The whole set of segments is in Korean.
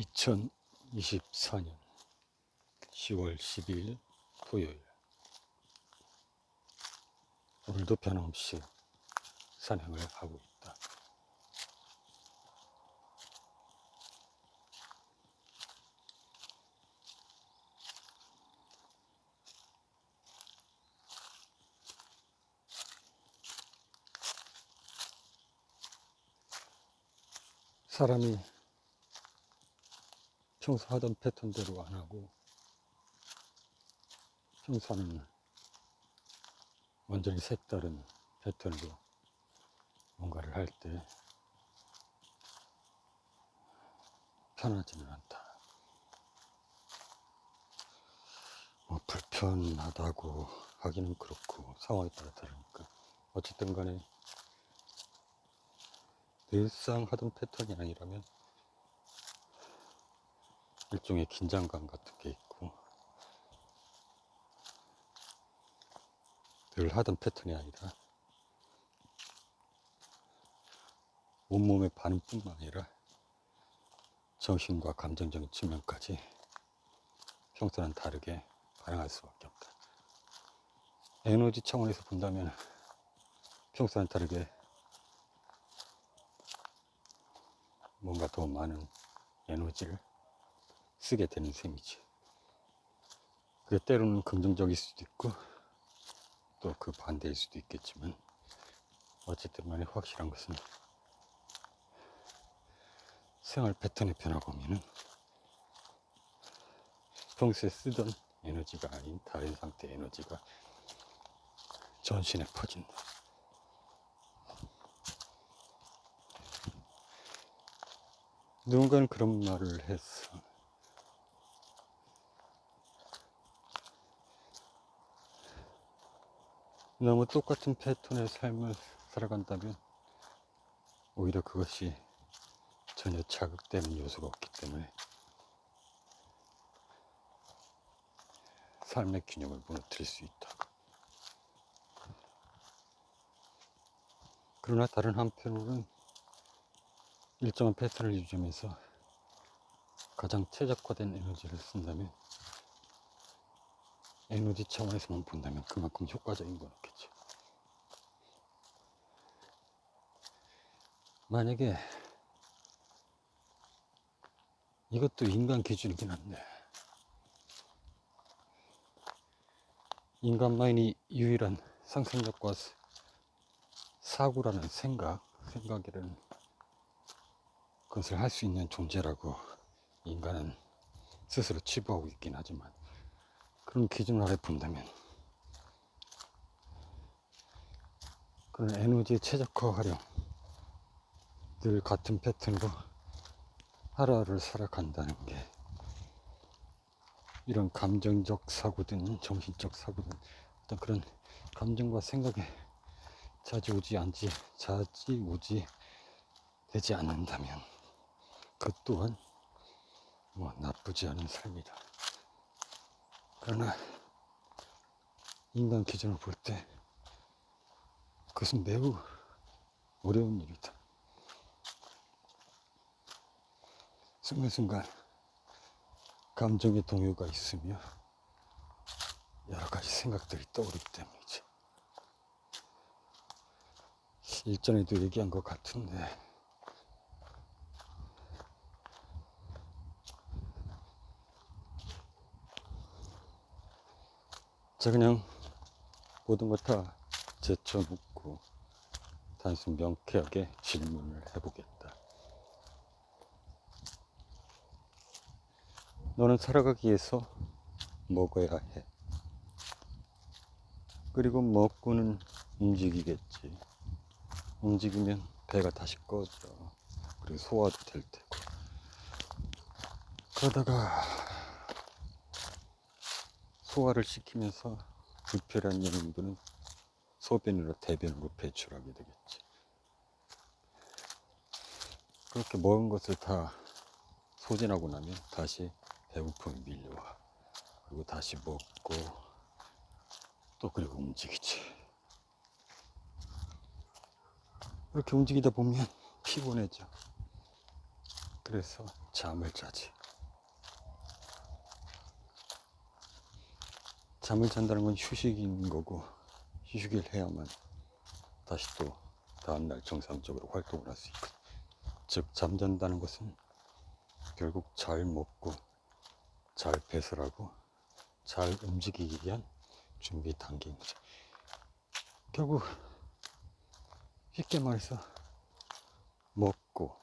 2024년 10월 12일 토요일. 오늘도 변함없이 산행을 하고 있다. 사람이 평소 하던 패턴대로 안 하고 평소는 완전히 색다른 패턴으로 뭔가를 할 때 편하지는 않다. 불편하다고 하기는 그렇고 상황에 따라 다르니까 어쨌든 간에 늘상 하던 패턴이 아니라면 일종의 긴장감 같은 게 있고, 늘 하던 패턴이 아니라 온몸의 반응뿐만 아니라 정신과 감정적인 측면까지 평소와는 다르게 반응할 수밖에 없다. 에너지 차원에서 본다면 평소와는 다르게 뭔가 더 많은 에너지를 쓰게 되는 셈이지. 그게 때로는 긍정적일 수도 있고 또 그 반대일 수도 있겠지만, 어쨌든 간에 확실한 것은 생활 패턴의 변화가 오면은 평소에 쓰던 에너지가 아닌 다른 상태의 에너지가 전신에 퍼진다. 누군가는 그런 말을 했어. 너무 똑같은 패턴의 삶을 살아간다면 오히려 그것이 전혀 자극되는 요소가 없기 때문에 삶의 균형을 무너뜨릴 수 있다. 그러나 다른 한편으로는 일정한 패턴을 유지하면서 가장 최적화된 에너지를 쓴다면, 에너지 차원에서만 본다면 그만큼 효과적인 건 없겠죠. 만약에 이것도 인간 기준이긴 한데, 인간만이 유일한 상상력과 사고라는 생각이라는 그것을 할 수 있는 존재라고 인간은 스스로 치부하고 있긴 하지만, 그런 기준 아래 본다면 그런 에너지의 최적화 활용, 늘 같은 패턴으로 하루하루를 살아간다는 게 이런 감정적 사고든 정신적 사고든 어떤 그런 감정과 생각에 좌지우지 되지 않는다면 그 또한 나쁘지 않은 삶이다. 그러나 인간 기준으로 볼 때 그것은 매우 어려운 일이다. 순간순간 감정의 동요가 있으며 여러 가지 생각들이 떠오르기 때문이지. 일전에도 얘기한 것 같은데, 자, 그냥 모든 것 다 제쳐놓고 단순 명쾌하게 질문을 해보겠다. 너는 살아가기 위해서 먹어야 해. 그리고 먹고는 움직이겠지. 움직이면 배가 다시 꺼져. 그리고 소화도 될 테고. 그러다가 소화를 시키면서 불필요한 영양분은 소변으로 대변으로 배출하게 되겠지. 그렇게 먹은 것을 다 소진하고 나면 다시 배고픔이 밀려와. 그리고 다시 먹고 또 그리고 움직이지. 이렇게 움직이다 보면 피곤해져. 그래서 잠을 자지. 잠을 잔다는 건 휴식인 거고, 휴식을 해야만 다시 또 다음날 정상적으로 활동을 할 수 있거든. 즉 잠잔다는 것은 결국 잘 먹고 잘 배설하고 잘 움직이기 위한 준비 단계인 거죠. 결국 쉽게 말해서 먹고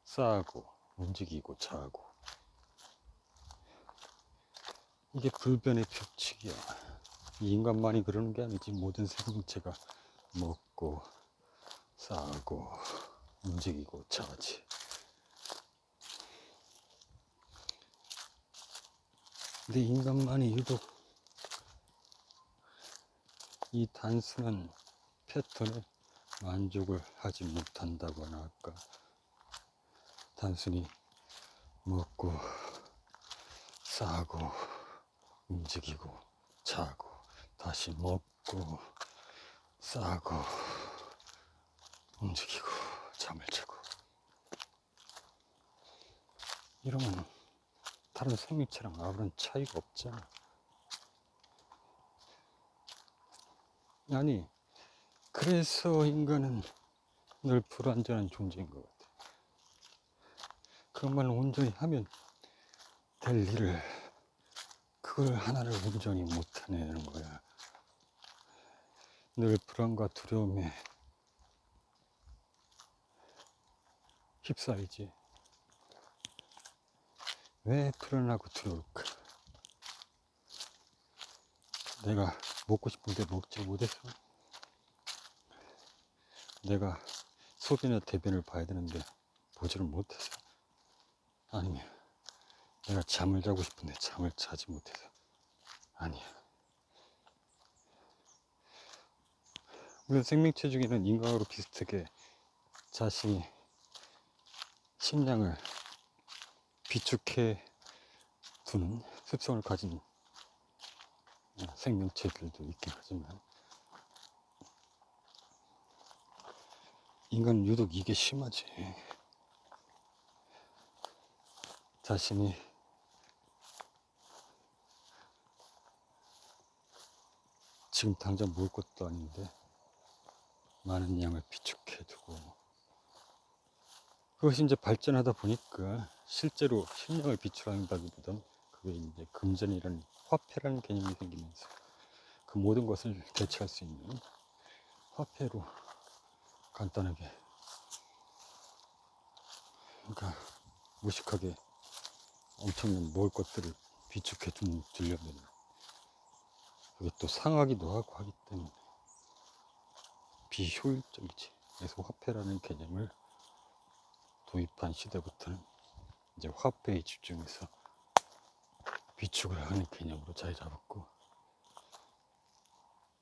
싸고 움직이고 자고, 이게 불변의 법칙이야. 인간만이 그러는 게 아니지. 모든 생명체가 먹고 싸고 움직이고 자지. 근데 인간만이 유독 이 단순한 패턴에 만족을 하지 못한다거나, 아까 단순히 먹고 싸고 움직이고 자고 다시 먹고 싸고 움직이고 잠을 자고, 이러면 다른 생명체랑 아무런 차이가 없잖아. 아니, 그래서 인간은 늘 불완전한 존재인 것 같아. 그것만 온전히 하면 될 일을, 그걸 하나를 온전히 못 해내는 거야. 늘 불안과 두려움에 휩싸이지. 왜 불안하고 두려울까? 내가 먹고 싶은데 먹지 못해서? 내가 소변이나 대변을 봐야 되는데 보지를 못해서? 아니면 내가 잠을 자고 싶은데 잠을 자지 못해서? 아니야. 물론 생명체 중에는 인간하고 비슷하게 자신이 식량을 비축해 두는 습성을 가진 생명체들도 있긴 하지만, 인간은 유독 이게 심하지. 자신이 지금 당장 먹을 것도 아닌데 많은 양을 비축해 두고, 그것이 이제 발전하다 보니까 실제로 식량을 비축한다기보단 그게 이제 금전이라는, 화폐라는 개념이 생기면서 그 모든 것을 대체할 수 있는 화폐로 간단하게, 그러니까 무식하게 엄청난 먹을 것들을 비축해 두려면 그게 또 상하기도 하고 하기 때문에 비효율적이지. 그래서 화폐라는 개념을 도입한 시대부터는 이제 화폐에 집중해서 비축을 하는 개념으로 자리 잡았고,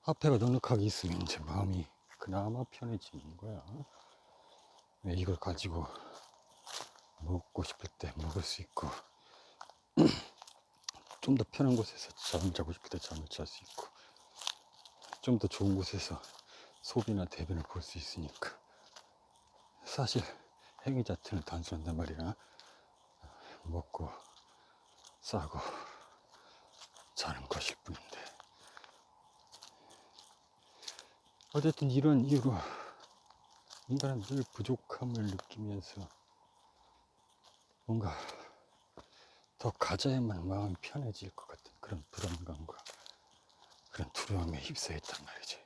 화폐가 넉넉하게 있으면 이제 마음이 그나마 편해지는 거야. 왜 이걸 가지고 먹고 싶을 때 먹을 수 있고, 좀 더 편한 곳에서 잠을 자고 싶을 때 잠을 잘 수 있고, 좀 더 좋은 곳에서 소비나 대변을 볼 수 있으니까. 사실 행위 자체는 단순한단 말이야. 먹고 싸고 자는 것일 뿐인데, 어쨌든 이런 이유로 인간은 늘 부족함을 느끼면서 뭔가 더 가져야만 마음이 편해질 것 같은 그런 불안감과 그런 두려움에 휩싸였단 말이지.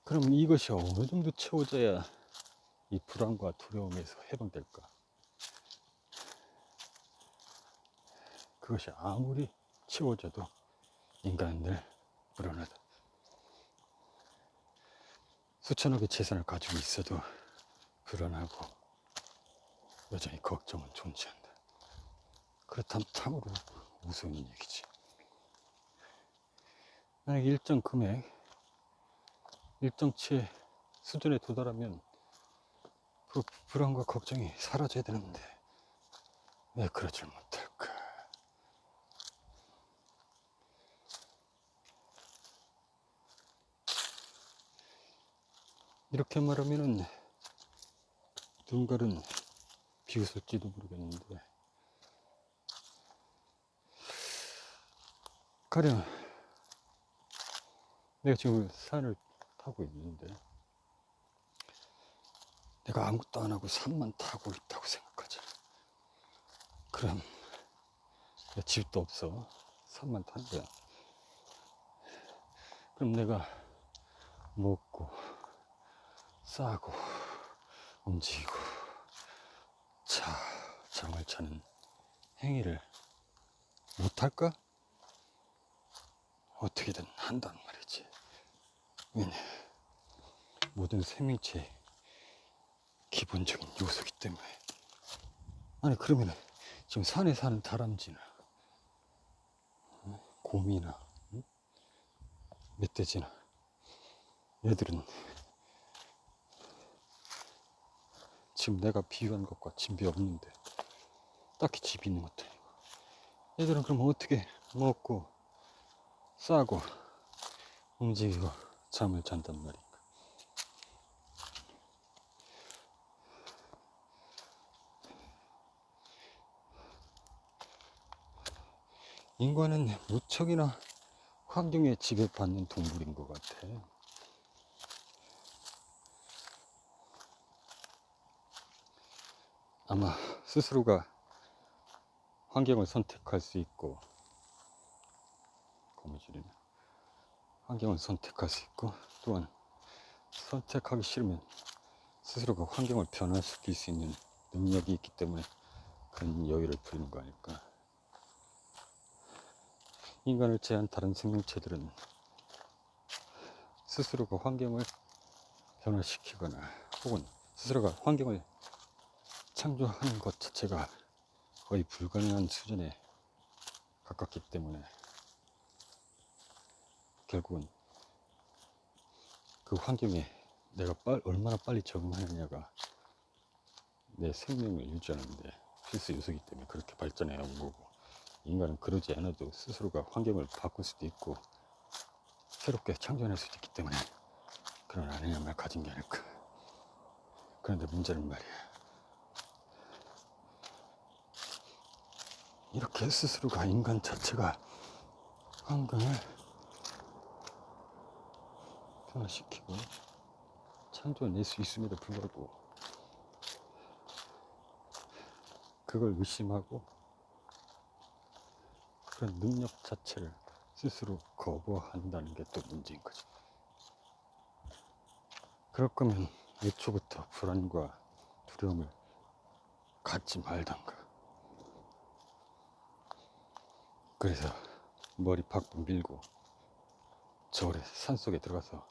그럼 이것이 어느 정도 채워져야 이 불안과 두려움에서 해방될까? 그것이 아무리 채워져도 인간은 늘 불안하다. 수천억의 재산을 가지고 있어도 불안하고 여전히 걱정은 존재한다. 그렇다면 참으로 우스운 얘기지. 만약 일정 금액, 일정치 수준에 도달하면 그 불안과 걱정이 사라져야 되는데 왜 그러질 못할까? 이렇게 말하면은 누군가는 비웃을지도 모르겠는데, 가령 내가 지금 산을 타고 있는데, 내가 아무것도 안 하고 산만 타고 있다고 생각하잖아. 그럼 집도 없어. 산만 타는 거야. 그럼 내가 먹고 싸고 움직이고 잠을 자는 행위를 못할까? 어떻게든 한단 말이지. 왜냐, 모든 생명체의 기본적인 요소이기 때문에. 아니 그러면 지금 산에 사는 다람쥐나 곰이나 멧돼지나 얘들은 지금 내가 비유한 것과 진비 없는데, 딱히 집이 있는 것도 아니고, 얘들은 그럼 어떻게 먹고 싸고 움직이고 잠을 잔단 말인가? 인간은 무척이나 환경에 지배받는 동물인 것 같아. 아마 스스로가 환경을 선택할 수 있고, 거미줄이네. 환경을 선택할 수 있고, 또한 선택하기 싫으면 스스로가 환경을 변화시킬 수 있는 능력이 있기 때문에 그런 여유를 부리는 거 아닐까. 인간을 제한 다른 생명체들은 스스로가 환경을 변화시키거나 혹은 스스로가 환경을 창조하는 것 자체가 거의 불가능한 수준에 가깝기 때문에 결국은 그 환경에 내가 얼마나 빨리 적응하느냐가 내 생명을 유지하는데 필수 요소이기 때문에 그렇게 발전해 온 거고, 인간은 그러지 않아도 스스로가 환경을 바꿀 수도 있고 새롭게 창조할 수도 있기 때문에 그런 아내함을 가진 게 아닐까. 그런데 문제는 말이야, 이렇게 스스로가 인간 자체가 환경을 변화시키고 창조해낼 수 있음에도 불구하고 그걸 의심하고 그런 능력 자체를 스스로 거부한다는 게 또 문제인 거지. 그럴 거면 애초부터 불안과 두려움을 갖지 말던가. 그래서 머리 박박 밀고 절에 산속에 들어가서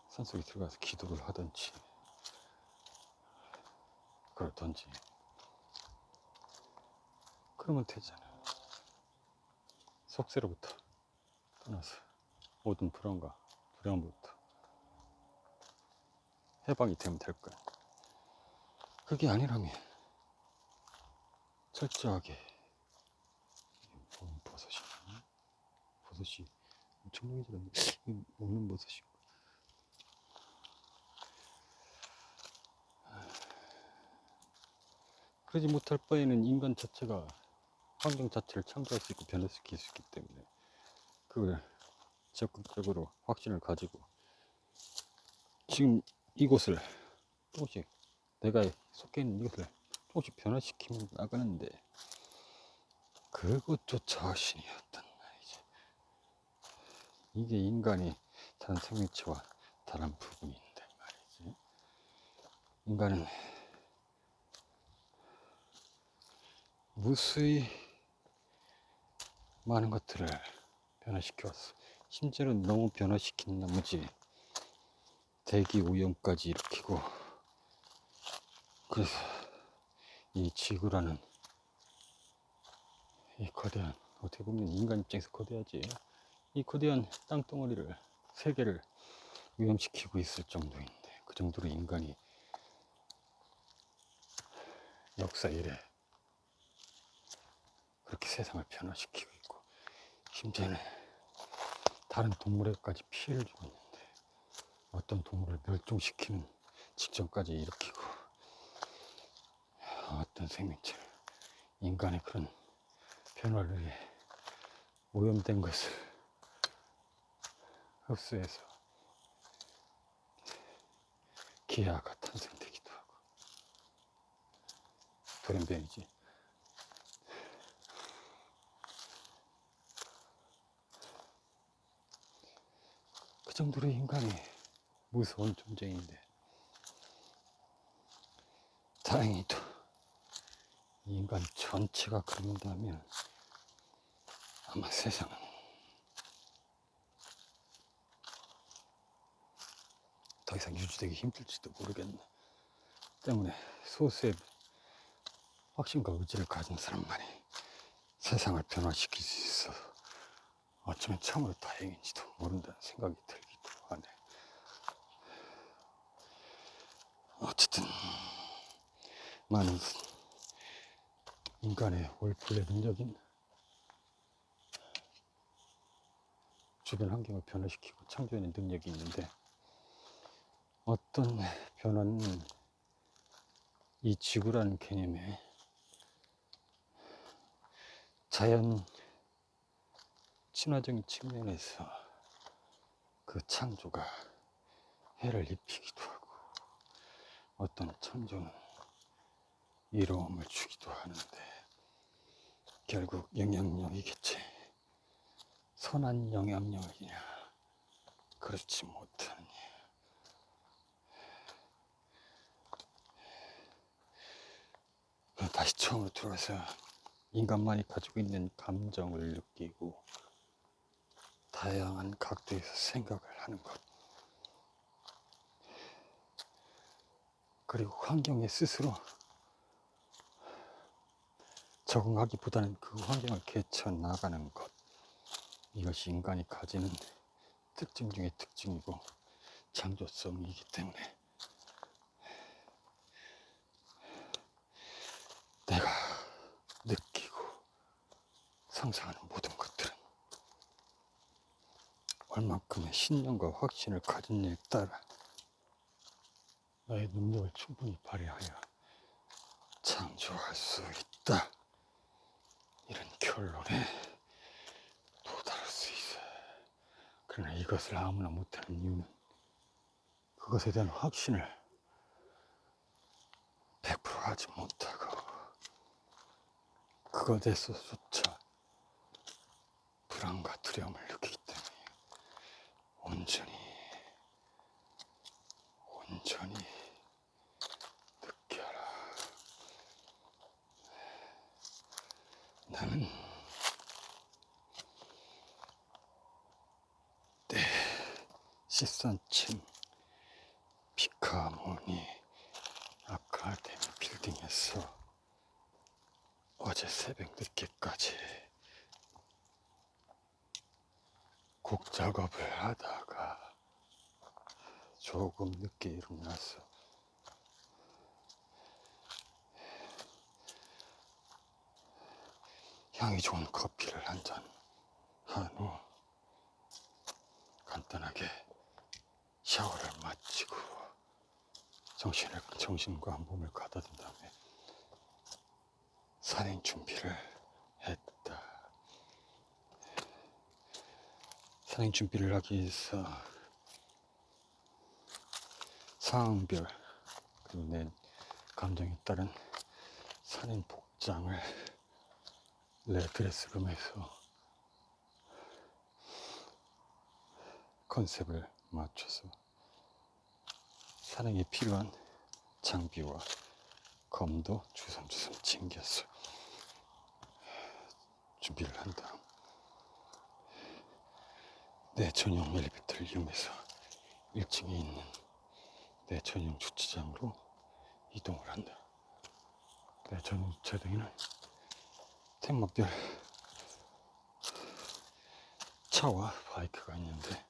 산속에 들어가서 기도를 하든지 그러든지 그러면 되잖아. 속세로부터 떠나서 모든 불안과 두려움부터 해방이 되면 될 거야. 그게 아니라면 철저하게 버섯이 엄청나게 잘하는데 먹는 버섯이. 그러지 못할 바에는 인간 자체가 환경 자체를 창조할 수 있고 변화시킬 수 있기 때문에 그걸 적극적으로 확신을 가지고 지금 이곳을 조금씩, 내가 속해 있는 이곳을 조금씩 변화시키면 나가는데 그것조차 확신이었단 말이지. 이게 인간이 다른 생명체와 다른 부분인데 말이지. 인간은 무수히 많은 것들을 변화시켜왔어. 심지어는 너무 변화시킨 나머지 대기 오염까지 일으키고, 그래서 이 지구라는 이 거대한, 어떻게 보면 인간 입장에서 거대하지, 이 거대한 땅덩어리를, 세계를 오염시키고 있을 정도인데, 그 정도로 인간이 역사 이래 그렇게 세상을 변화시키고 있고, 심지어는 다른 동물에게까지 피해를 주고 있는데 어떤 동물을 멸종시키는 직전까지 일으키고, 어떤 생명체를 인간의 그런 변화를 위해 오염된 것을 흡수해서 기아가 탄생되기도 하고. 돌연변이지. 그 정도로 인간이 무서운 존재인데, 다행히도 인간 전체가 그런다면 아마 세상은 더 이상 유지되기 힘들지도 모르겠네. 때문에 소수의 확신과 의지를 가진 사람만이 세상을 변화시킬 수 있어 어쩌면 참으로 다행인지도 모른다는 생각이 들기도 하네. 어쨌든 많은 인간의 원플레능력인 주변 환경을 변화시키고 창조하는 능력이 있는데, 어떤 변화는 이 지구라는 개념에 자연 친화적인 측면에서 그 창조가 해를 입히기도 하고, 어떤 창조는 이로움을 주기도 하는데, 결국 영향력이겠지. 선한 영향력이냐, 그렇지 못하느냐. 다시 처음으로 들어와서 인간만이 가지고 있는 감정을 느끼고 다양한 각도에서 생각을 하는 것, 그리고 환경에 스스로 적응하기보다는 그 환경을 개쳐 나가는 것, 이것이 인간이 가지는 특징 중의 특징이고 창조성이기 때문에, 내가 느끼고 상상하는 모든 것들은 얼만큼의 신념과 확신을 가진냐에 따라 나의 능력을 충분히 발휘하여 창조할 수 있다, 이런 결론에 도달할 수 있어. 그러나 이것을 아무나 못하는 이유는 그것에 대한 확신을 100% 하지 못하고 그것에서조차 불안과 두려움을 느끼기 때문에 온전히 느껴라. 나는 내 시선층 피카모니 아카데미 빌딩에서 어제 새벽 늦게까지 곡 작업을 하다가 조금 늦게 일어나서 향이 좋은 커피를 한 잔 한 후 간단하게 샤워를 마치고 정신과 몸을 가다듬은 다음에 산행 준비를 했다. 산행 준비를 하기 위해서 상황별 그리고 내 감정에 따른 산행 복장을 내 드레스룸에서 컨셉을 맞춰서 산행에 필요한 장비와 검도 주섬주섬 챙겨서 준비를 한 다음 내 전용 엘리베이터를 이용해서 1층에 있는 내 전용 주차장으로 이동을 한다. 내 전용 주차장에는 택막별 차와 바이크가 있는데,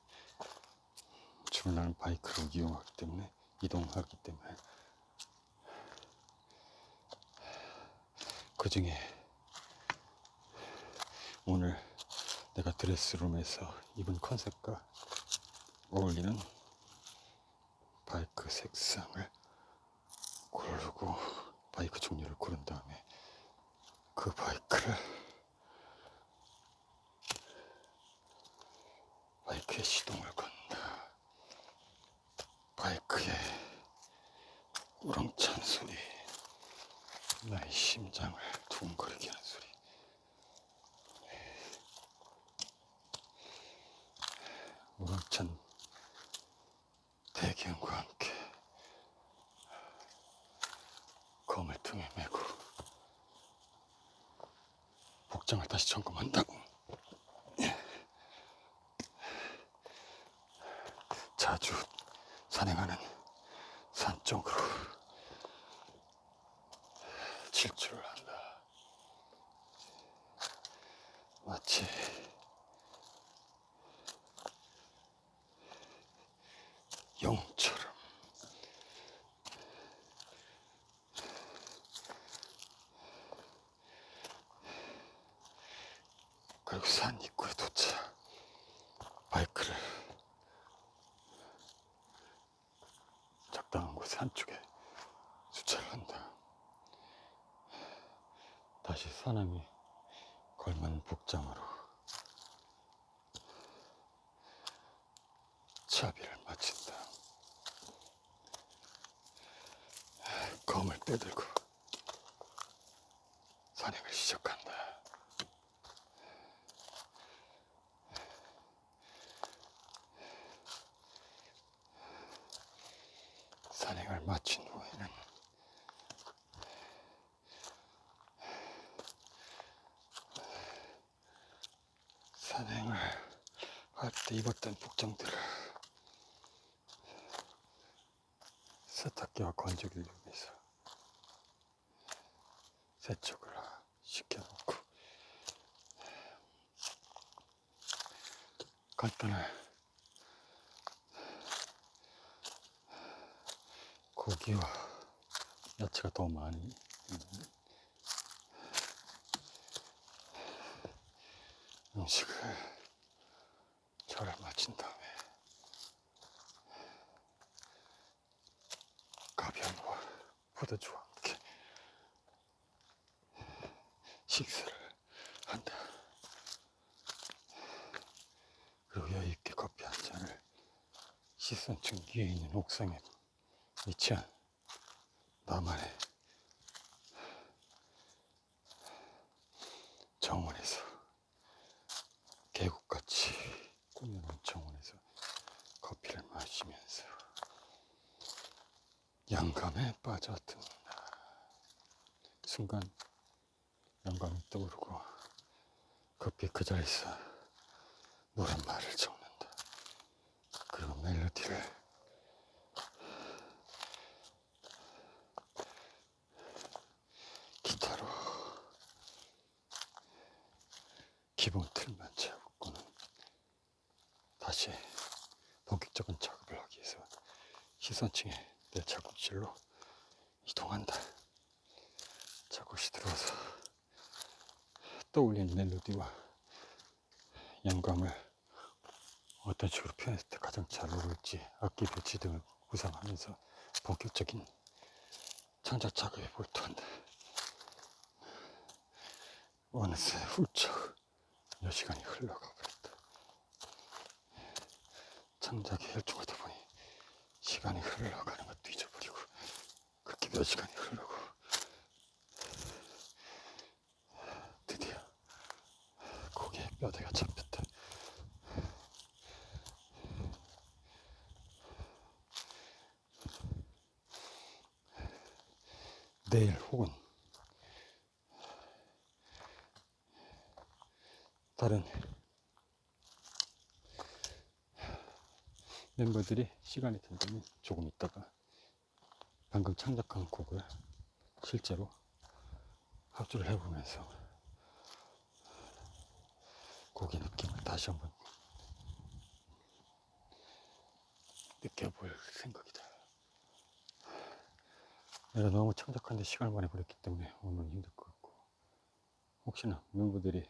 주로 나는 바이크를 이용하기 때문에, 이동하기 때문에 그 중에 오늘 내가 드레스룸에서 입은 컨셉과 어울리는 바이크 색상을 고르고 바이크 종류를 고른 다음에 그 바이크에 시동을 건다. 바이크의 우렁찬 소리, 나의 심장을 두근거리게 하는 소리. 우렁찬 대기음과 함께 검을 등에 메고 복장을 다시 점검한다고. 자주 산행하는 산 쪽으로 질주를 한다. 마치 영처럼. 그리고 산 입구에 도착. 바이크를 적당한 곳에 한쪽에 주차를 한다. 다시 산행에 걸맞는 복장으로 차비를 마친다. 검을 빼들고 산행을 시작한다. 산행을 마친 후에는 산행을 할 때 입었던 복장들을 세탁기와 건조기를 이용해서 세척을 시켜놓고 간단한 고기와 야채가 더 많이 있는 음식을 잘 마친 다음에 가벼운 포도주와 함께 식사를 한다. 그리고 여유있게 커피 한 잔을 시선층 위에 있는 옥상에 위치한 나만의 정원에서, 계곡같이 꾸며놓은 정원에서 커피를 마시면서 영감에 빠져든다. 순간 영감이 떠오르고 커피 그 자리에서 노랫말을 적는다. 그리고 멜로디를 기타로 기본 틀만 채우고는 다시 본격적인 작업을 하기 위해서 시선층에 내 작업실로 이동한다. 작업실 들어와서 떠올린 멜로디와 영감을 어떤 식으로 표현했을 때 가장 잘 어울릴지 악기 배치 등을 구상하면서 본격적인 창작 작업에 몰두한다. 어느새 훌쩍 몇 시간이 흘러가 버렸다. 창작에 열중하다 보니 시간이 흘러가는 것도 잊어버리고 그렇게 몇 시간이 흐르고 드디어 고개에 뼈대가 잡혔다. 내일 혹은 다른 멤버들이 시간이 된다면 조금 있다가 방금 창작한 곡을 실제로 합주를 해보면서 곡의 느낌을 다시 한번 느껴볼 생각이다. 내가 너무 창작하는데 시간을 많이 버렸기 때문에 오늘 힘들 것 같고, 혹시나 멤버들이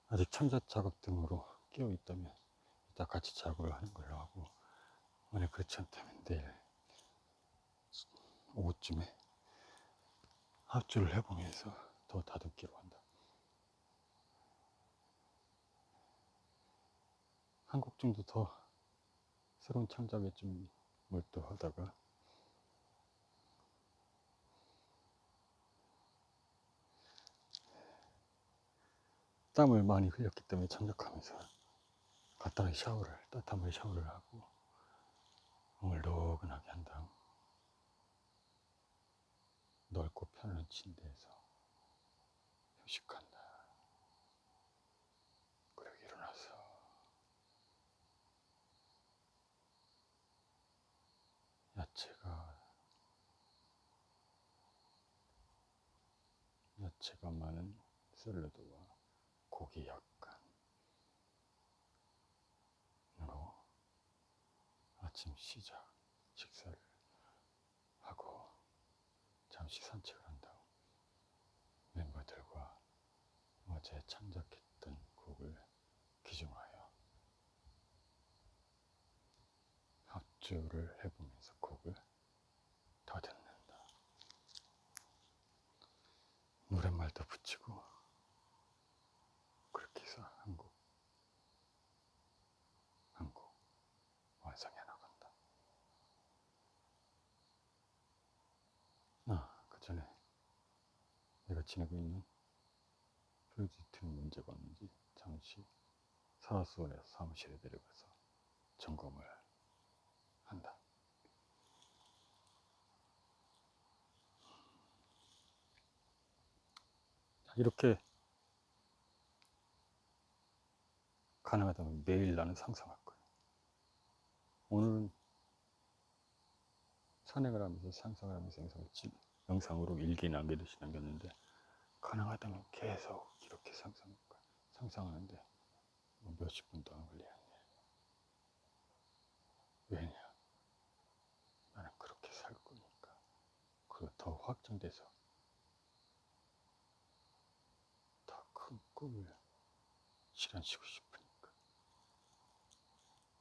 아직 창작 작업 등으로 끼어 있다면 이따 같이 작업을 하는 걸로 하고, 만약 그렇지 않다면 내일 오후쯤에 합주를 해보면서 더 다듬기로 한다. 한 곡 정도 더 새로운 창작에 좀 몰두하다가 땀을 많이 흘렸기 때문에 창작하면서 간단하게 따뜻한 물에 샤워를 하고 몸을 노근하게 한 다음 넓고 편안한 침대에서 휴식한다. 그리고 일어나서 야채가 많은 샐러드와 고기 약간으로 아침 식사를 하고 잠시 산책을 한 다음 멤버들과 어제 창작했던 곡을 기중하여 합주를 해보면서 곡을 더듬는다. 노랫말도 붙이고 그렇게 해서 한 곡 한 곡 완성해 나간다. 그 전에 내가 지내고 있는 프로젝트는 문제가 없는지 잠시 사라스원에서 사무실에 내려가서 점검을 한다. 이렇게 가능하다면 매일 나는 상상할 거야. 오늘은 산행을 하면서 상상을 하면서 영상으로 일기 남기듯이 남겼는데 가능하다면 계속 이렇게 상상하는데 뭐 몇십 분 동안 걸리겠네. 왜냐? 나는 그렇게 살 거니까. 그리고 더 확장돼서 더 큰 꿈을 실현시키고 싶으니까.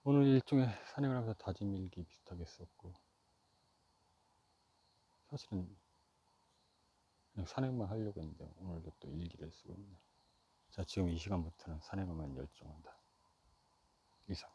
오늘 일종의 산행을 하면서 다짐 일기 비슷하게 썼고 사실은 그냥 산행만 하려고 했는데 오늘도 또 일기를 쓰고 있네. 자, 지금 이 시간부터는 산행에만 열중한다. 이상.